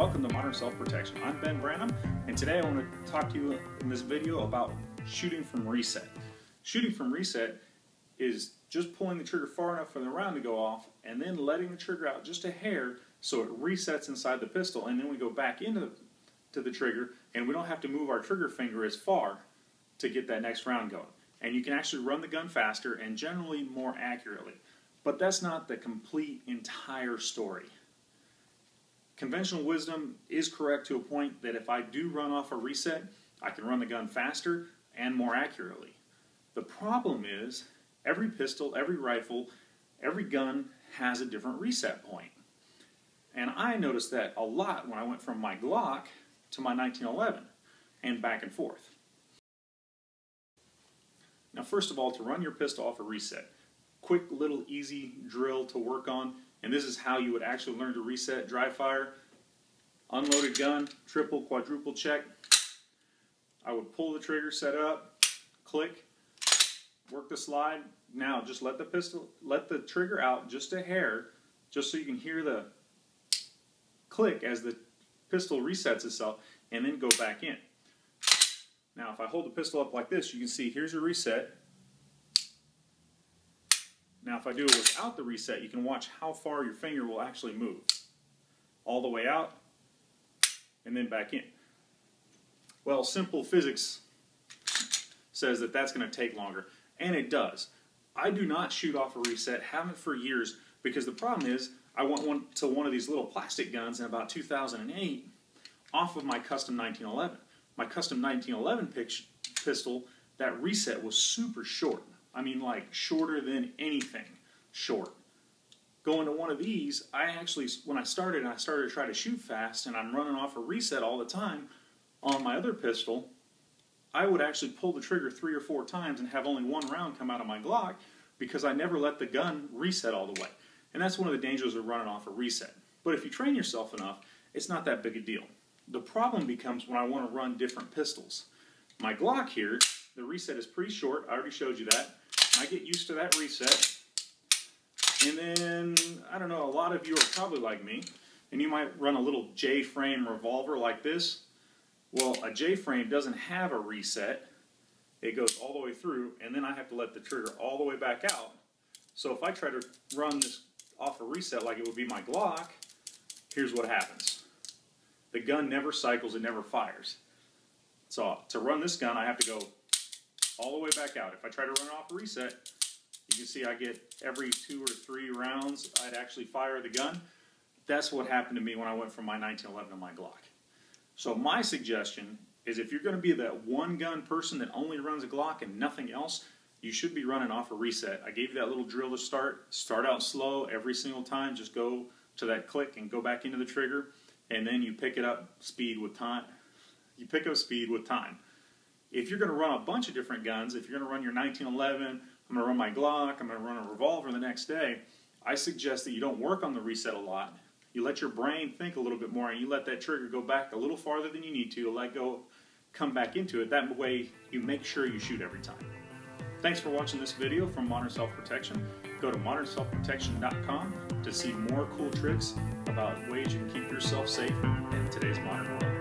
Welcome to Modern Self-Protection. I'm Ben Branham, and today I want to talk to you in this video about shooting from reset. Shooting from reset is just pulling the trigger far enough for the round to go off and then letting the trigger out just a hair so it resets inside the pistol, and then we go back into the trigger and we don't have to move our trigger finger as far to get that next round going. And you can actually run the gun faster and generally more accurately. But that's not the complete entire story. Conventional wisdom is correct to a point that if I do run off a reset, I can run the gun faster and more accurately. The problem is every pistol, every rifle, every gun has a different reset point. And I noticed that a lot when I went from my Glock to my 1911 and back and forth. Now, first of all, to run your pistol off a reset, quick little easy drill to work on, and this is how you would actually learn to reset dry fire. Unloaded gun, triple, quadruple check. I would pull the trigger, set it up, click, work the slide. Now just let the trigger out just a hair, just so you can hear the click as the pistol resets itself, and then go back in. Now if I hold the pistol up like this, you can see here's your reset. Now if I do it without the reset, you can watch how far your finger will actually move. All the way out, and then back in. Well, simple physics says that that's going to take longer, and it does. I do not shoot off a reset, haven't for years, because the problem is I went to one of these little plastic guns in about 2008 off of my custom 1911. My custom 1911 pistol, that reset was super short. I mean, like shorter than anything short. Going to one of these, I actually, when I started to try to shoot fast and I'm running off a reset all the time on my other pistol, I would actually pull the trigger 3 or 4 times and have only one round come out of my Glock because I never let the gun reset all the way. And that's one of the dangers of running off a reset. But if you train yourself enough, it's not that big a deal. The problem becomes when I want to run different pistols. My Glock here, the reset is pretty short. I already showed you that. I get used to that reset. And then, I don't know, a lot of you are probably like me, and you might run a little J-frame revolver like this. Well, a J-frame doesn't have a reset. It goes all the way through, and then I have to let the trigger all the way back out. So if I try to run this off a reset like it would be my Glock, here's what happens. The gun never cycles, it never fires. So to run this gun, I have to go all the way back out. If I try to run it off a reset, you can see I get every 2 or 3 rounds I'd actually fire the gun. That's what happened to me when I went from my 1911 to my Glock. So my suggestion is if you're going to be that one gun person that only runs a Glock and nothing else, you should be running off a reset. I gave you that little drill to start. Start out slow every single time. Just go to that click and go back into the trigger, and then you pick it up speed with time. You pick up speed with time. If you're going to run a bunch of different guns, if you're going to run your 1911, I'm going to run my Glock, I'm going to run a revolver the next day, I suggest that you don't work on the reset a lot. You let your brain think a little bit more, and you let that trigger go back a little farther than you need to let go, come back into it. That way you make sure you shoot every time. Thanks for watching this video from Modern Self-Protection. Go to modernselfprotection.com to see more cool tricks about ways you can keep yourself safe in today's modern world.